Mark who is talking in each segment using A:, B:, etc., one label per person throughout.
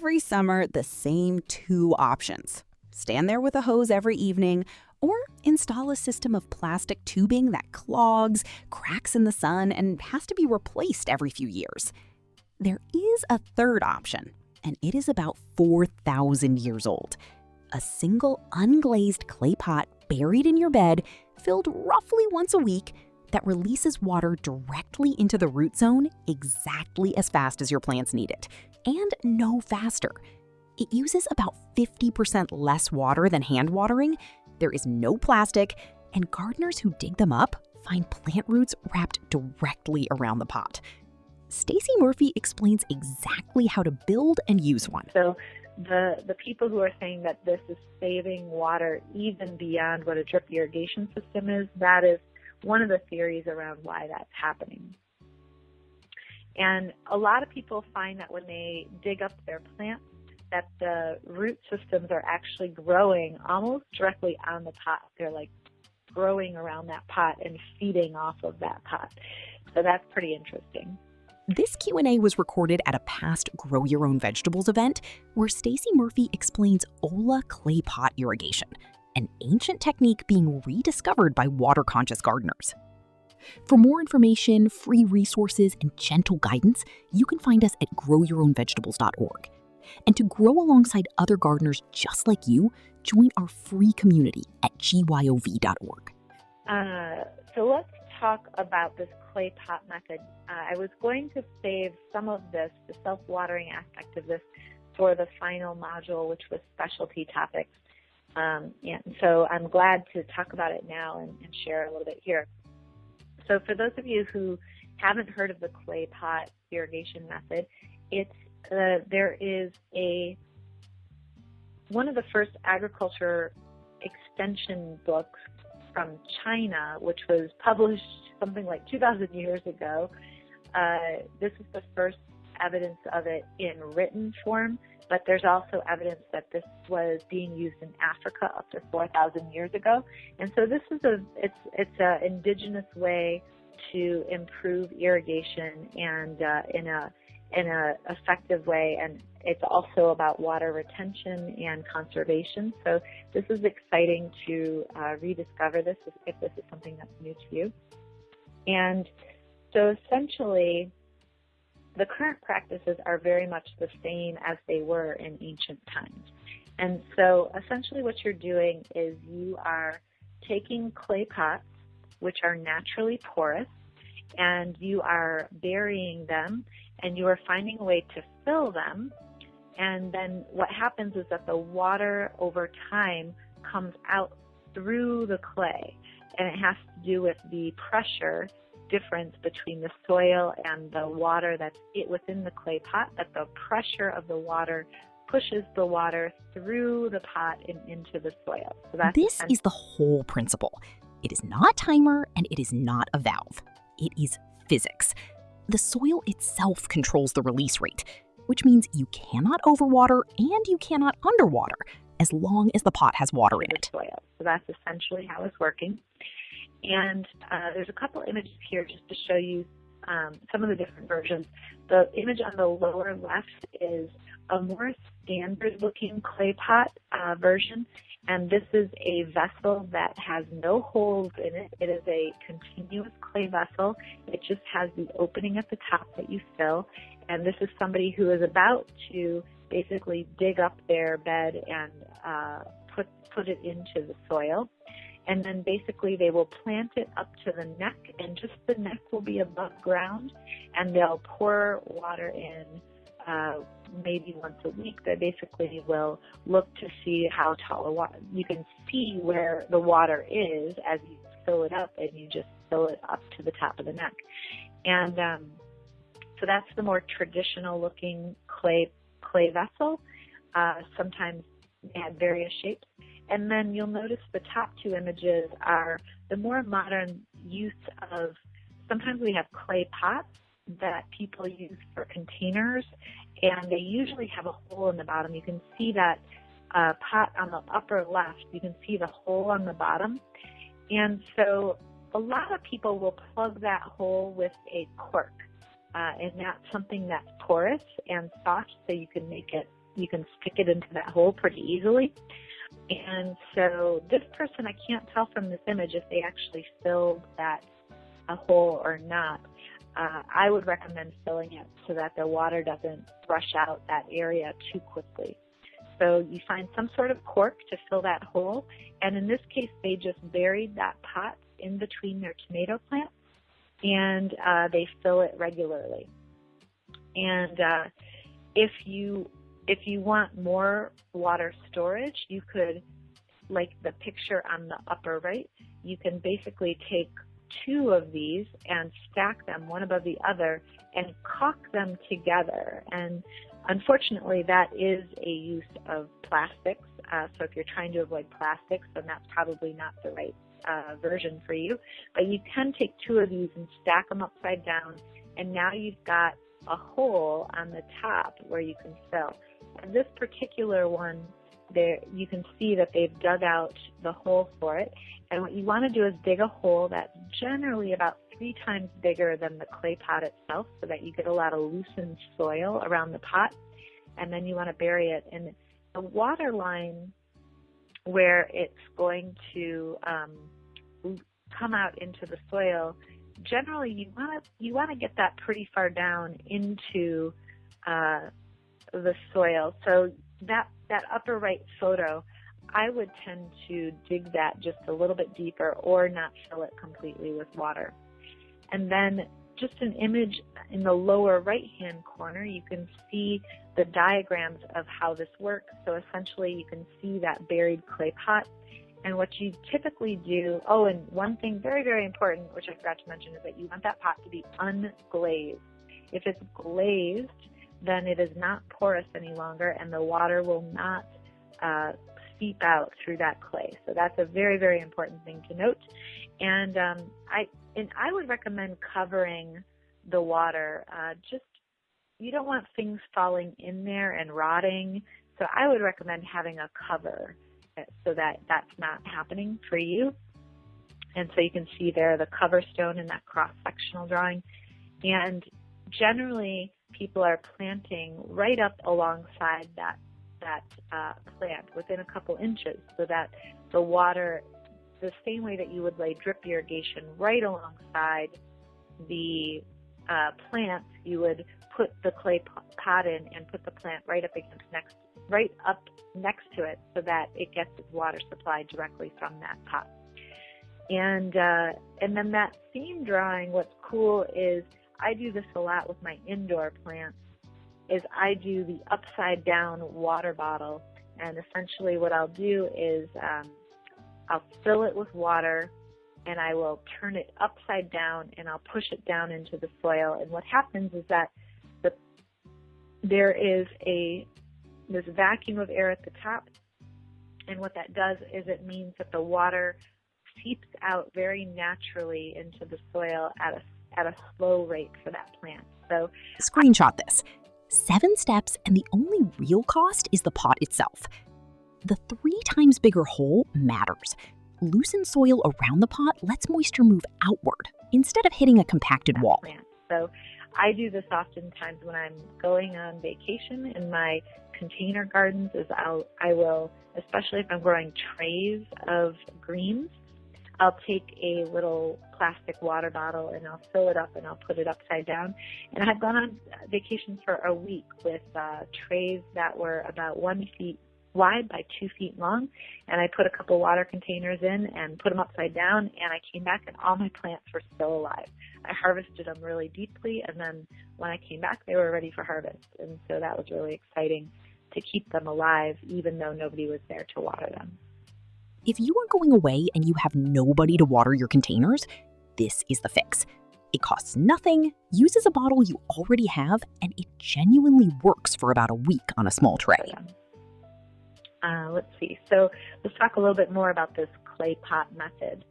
A: every summer the same two options. Stand there with a hose every evening, or install a system of plastic tubing that clogs, cracks in the sun, and has to be replaced every few years. There is a third option, and it is about 4,000 years old. A single unglazed clay pot buried in your bed, filled roughly once a week, that releases water directly into the root zone exactly as fast as your plants need it, and no faster. It uses about 50% less water than hand watering, there is no plastic, and gardeners who dig them up find plant roots wrapped directly around the pot. Stacey Murphy explains exactly how to build and use one.
B: So the people who are saying that this is saving water even beyond what a drip irrigation system is, that is one of the theories around why that's happening. And a lot of people find that when they dig up their plants, that the root systems are actually growing almost directly on the pot. They're like growing around that pot and feeding off of that pot. So that's pretty interesting.
A: This Q&A was recorded at a past Grow Your Own Vegetables event where Stacey Murphy explains olla clay pot irrigation, an ancient technique being rediscovered by water-conscious gardeners. For more information, free resources, and gentle guidance, you can find us at growyourownvegetables.org. And to grow alongside other gardeners just like you, join our free community at gyov.org.
B: So let's talk about this clay pot method. I was going to save some of this, the self-watering aspect of this, for the final module, which was specialty topics. And so I'm glad to talk about it now and share a little bit here. So for those of you who haven't heard of the clay pot irrigation method, there is one of the first agriculture extension books from China, which was published something like 2,000 years ago. This is the first evidence of it in written form, but there's also evidence that this was being used in Africa up to 4,000 years ago. And so this is it's an indigenous way to improve irrigation and in a effective way, and it's also about water retention and conservation. So this is exciting to rediscover this if this is something that's new to you. And so essentially, the current practices are very much the same as they were in ancient times. And so essentially what you're doing is you are taking clay pots, which are naturally porous, and you are burying them, and you are finding a way to fill them. And then what happens is that the water over time comes out through the clay, and it has to do with the pressure difference between the soil and the water that's within the clay pot, that the pressure of the water pushes the water through the pot and into the soil. So
A: this is the whole principle. It is not a timer, and it is not a valve. It is physics. The soil itself controls the release rate, which means you cannot overwater and you cannot underwater as long as the pot has water in it.
B: Soil. So that's essentially how it's working. And there's a couple images here just to show you some of the different versions. The image on the lower left is a more standard-looking clay pot version, and this is a vessel that has no holes in it. It is a continuous clay vessel. It just has the opening at the top that you fill, and this is somebody who is about to basically dig up their bed and put it into the soil. And then basically they will plant it up to the neck, and just the neck will be above ground, and they'll pour water in maybe once a week. They basically will look to see how tall the water. You can see where the water is as you fill it up, and you just fill it up to the top of the neck. And so that's the more traditional looking clay vessel. Sometimes they have various shapes. And then you'll notice the top two images are the more modern use of, sometimes we have clay pots that people use for containers, and they usually have a hole in the bottom. You can see that pot on the upper left, you can see the hole on the bottom. And so a lot of people will plug that hole with a cork, and that's something that's porous and soft, so you can make it you can stick it into that hole pretty easily. And so this person, I can't tell from this image if they actually filled that a hole or not. I would recommend filling it so that the water doesn't rush out that area too quickly. So you find some sort of cork to fill that hole, and in this case they just buried that pot in between their tomato plants, and they fill it regularly. And if you want more water storage, you could, like the picture on the upper right, you can basically take 2 of these and stack them one above the other and caulk them together. And unfortunately, that is a use of plastics. So if you're trying to avoid plastics, then that's probably not the right version for you. But you can take 2 of these and stack them upside down, and now you've got a hole on the top where you can fill. And this particular one, there you can see that they've dug out the hole for it. And what you want to do is dig a hole that's generally about 3 times bigger than the clay pot itself, so that you get a lot of loosened soil around the pot. And then you want to bury it in the water line where it's going to come out into the soil. Generally, you want to get that pretty far down into the soil. So that upper right photo, I would tend to dig that just a little bit deeper or not fill it completely with water. And then just an image in the lower right-hand corner, you can see the diagrams of how this works. So essentially you can see that buried clay pot. And what you typically do, oh, and one thing very, very important, which I forgot to mention, is that you want that pot to be unglazed. If it's glazed, then it is not porous any longer, and the water will not seep out through that clay. So that's a very, very important thing to note. And I would recommend covering the water. You don't want things falling in there and rotting. So I would recommend having a cover so that that's not happening for you. And so you can see there the cover stone in that cross-sectional drawing. And generally, people are planting right up alongside that plant within a couple inches, so that the water, the same way that you would lay drip irrigation right alongside the plant, you would put the clay pot in and put the plant right up next to it, so that it gets its water supply directly from that pot. And then that same drawing, what's cool is I do this a lot with my indoor plants, is I do the upside down water bottle. And essentially what I'll do is I'll fill it with water, and I will turn it upside down, and I'll push it down into the soil. And what happens is that there is this vacuum of air at the top, and what that does is it means that the water seeps out very naturally into the soil at a slow rate for that plant. So
A: screenshot this. 7 steps, and the only real cost is the pot itself. The 3 times bigger hole matters. Loosened soil around the pot lets moisture move outward instead of hitting a compacted wall.
B: So I do this oftentimes when I'm going on vacation in my container gardens. I will, especially if I'm growing trays of greens, I'll take a little plastic water bottle and I'll fill it up and I'll put it upside down. And I've gone on vacation for a week with trays that were about 1 feet wide by 2 feet long, and I put a couple water containers in and put them upside down, and I came back and all my plants were still alive. I harvested them really deeply, and then when I came back they were ready for harvest, and so that was really exciting to keep them alive even though nobody was there to water them.
A: If you are going away and you have nobody to water your containers, this is the fix. It costs nothing, uses a bottle you already have, and it genuinely works for about a week on a small tray.
B: Let's see. So let's talk a little bit more about this clay pot method.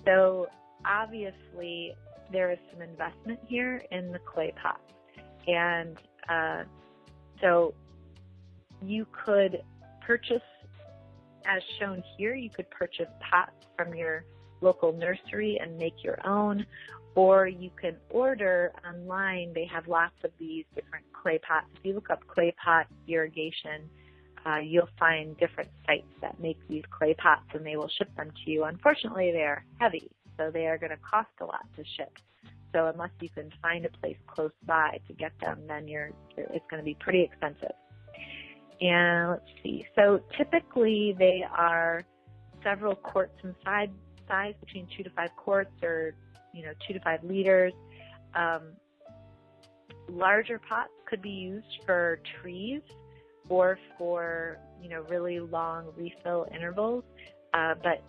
B: So obviously there is some investment here in the clay pots. And so you could purchase, as shown here, you could purchase pots from your local nursery and make your own, or you can order online. They have lots of these different clay pots. If you look up clay pot irrigation, you'll find different sites that make these clay pots, and they will ship them to you. Unfortunately, they're heavy, so they are going to cost a lot to ship. So unless you can find a place close by to get them, then it's going to be pretty expensive. And let's see. So typically they are several quarts in size, between 2 to 5 quarts, or 2 to 5 liters. Larger pots could be used for trees or for really long refill intervals, but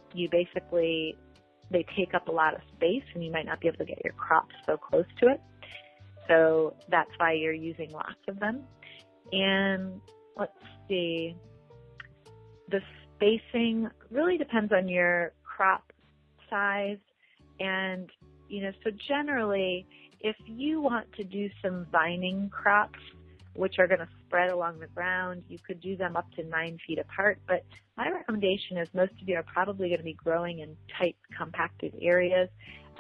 B: they take up a lot of space, and you might not be able to get your crops so close to it. So that's why you're using lots of them. And let's see, the spacing really depends on your crop size. And, so generally, if you want to do some vining crops, which are going to spread along the ground, you could do them up to 9 feet apart. But my recommendation is most of you are probably going to be growing in tight, compacted areas,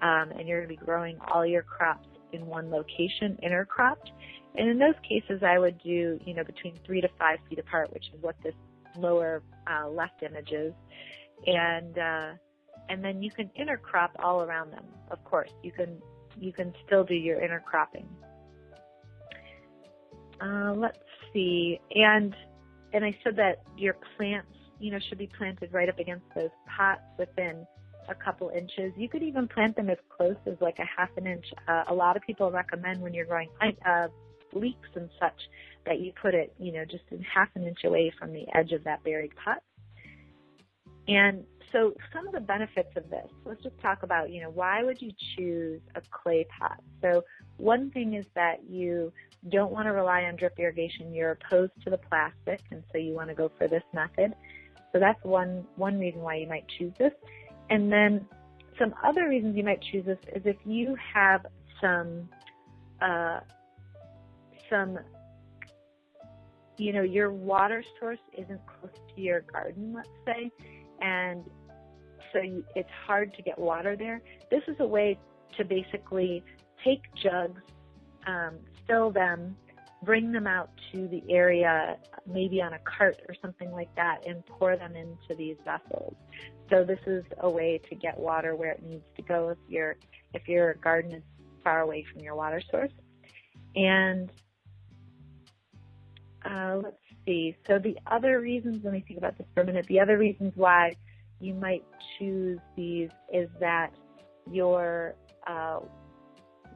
B: and you're going to be growing all your crops in one location, intercropped. And in those cases, I would do, between 3 to 5 feet apart, which is what this lower left image is. And then you can intercrop all around them. Of course, you can still do your intercropping. Let's see, and I said that your plants, should be planted right up against those pots within a couple inches. You could even plant them as close as like a half an inch. A lot of people recommend when you're growing leeks and such that you put it, just in half an inch away from the edge of that buried pot. And so some of the benefits of this, let's just talk about, why would you choose a clay pot? So one thing is that you don't want to rely on drip irrigation. You're opposed to the plastic, and so you want to go for this method. So that's one reason why you might choose this. And then some other reasons you might choose this is if you have some your water source isn't close to your garden, let's say, and so it's hard to get water there. This is a way to basically take jugs, fill them, bring them out to the area, maybe on a cart or something like that, and pour them into these vessels. So this is a way to get water where it needs to go if your garden is far away from your water source. And let's see. So the other reasons, let me think about this for a minute. The other reasons why you might choose these is that your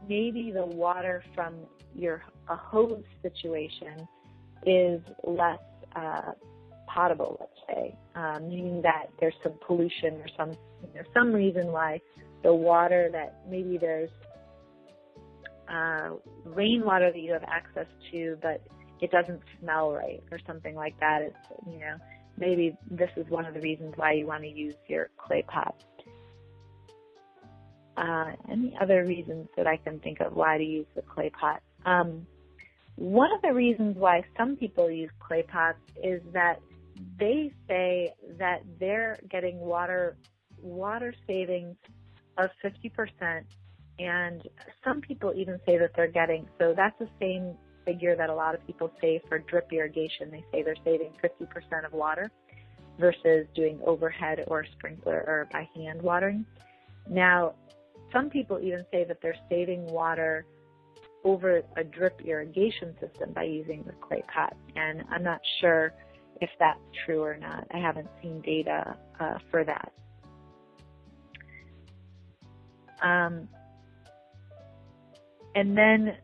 B: maybe the water from a hose situation is less potable, let's say, meaning that there's some pollution or some reason why the water that maybe there's rainwater that you have access to, but it doesn't smell right or something like that. It's, maybe this is one of the reasons why you want to use your clay pot. Any other reasons that I can think of why to use the clay pot? One of the reasons why some people use clay pots is that they say that they're getting water savings of 50%, and some people even say that they're getting, so that's the same figure that a lot of people say for drip irrigation. They say they're saving 50% of water versus doing overhead or sprinkler or by hand watering. Now, some people even say that they're saving water over a drip irrigation system by using the clay pot, and I'm not sure if that's true or not. I haven't seen data for that. And then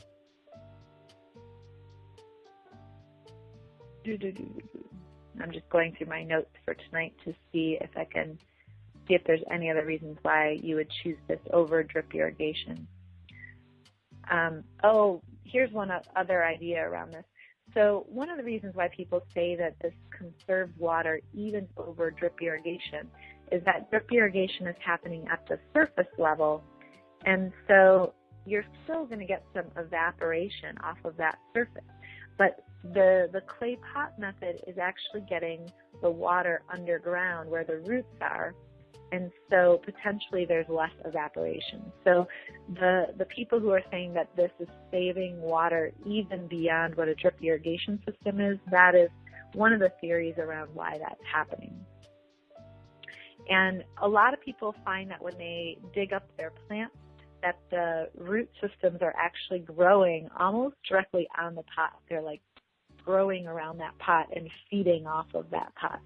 B: I'm just going through my notes for tonight to see if I can see if there's any other reasons why you would choose this over drip irrigation. Here's one other idea around this. So one of the reasons why people say that this conserves water even over drip irrigation is that drip irrigation is happening at the surface level, and so you're still going to get some evaporation off of that surface. But the clay pot method is actually getting the water underground where the roots are, and so potentially there's less evaporation. So the people who are saying that this is saving water even beyond what a drip irrigation system is, that is one of the theories around why that's happening. And a lot of people find that when they dig up their plants, that the root systems are actually growing almost directly on the pot. They're like growing around that pot and feeding off of that pot.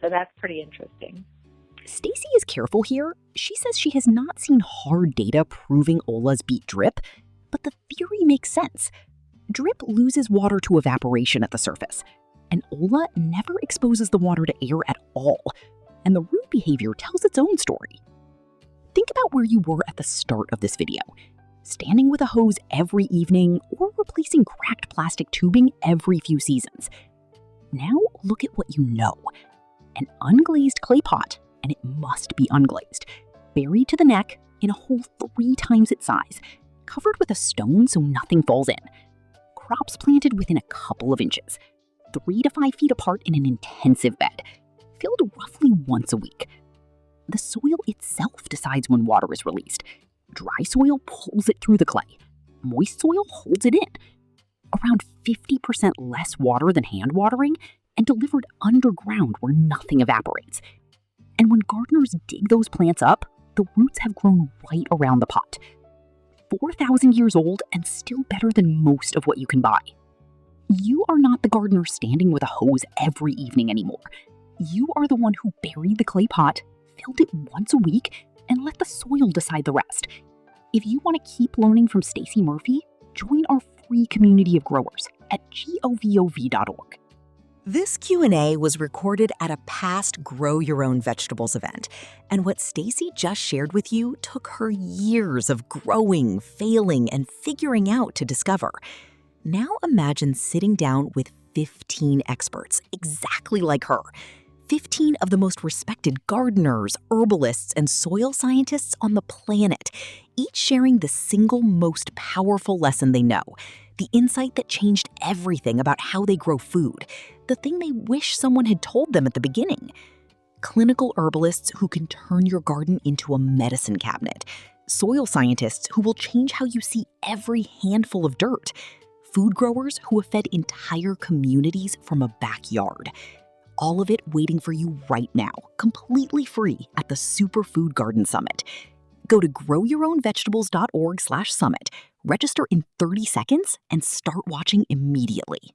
B: So that's pretty interesting.
A: Stacey is careful here. She says she has not seen hard data proving ollas beat drip, but the theory makes sense. Drip loses water to evaporation at the surface, and olla never exposes the water to air at all, and the root behavior tells its own story. Think about where you were at the start of this video, standing with a hose every evening or replacing cracked plastic tubing every few seasons. Now look at what you know. An unglazed clay pot, and it must be unglazed, buried to the neck in a hole 3 times its size, covered with a stone so nothing falls in. Crops planted within a couple of inches, 3 to 5 feet apart in an intensive bed, filled roughly once a week. The soil itself decides when water is released. Dry soil pulls it through the clay. Moist soil holds it in. Around 50% less water than hand watering, and delivered underground where nothing evaporates. And when gardeners dig those plants up, the roots have grown right around the pot. 4,000 years old and still better than most of what you can buy. You are not the gardener standing with a hose every evening anymore. You are the one who buried the clay pot, filled it once a week, and let the soil decide the rest. If you want to keep learning from Stacey Murphy, join our free community of growers at govov.org.
C: This Q&A was recorded at a past Grow Your Own Vegetables event, and what Stacey just shared with you took her years of growing, failing, and figuring out to discover. Now imagine sitting down with 15 experts, exactly like her. 15 of the most respected gardeners, herbalists, and soil scientists on the planet, each sharing the single most powerful lesson they know, the insight that changed everything about how they grow food, the thing they wish someone had told them at the beginning. Clinical herbalists who can turn your garden into a medicine cabinet, soil scientists who will change how you see every handful of dirt, food growers who have fed entire communities from a backyard. All of it waiting for you right now, completely free at the Superfood Garden Summit. Go to growyourownvegetables.org/summit, register in 30 seconds, and start watching immediately.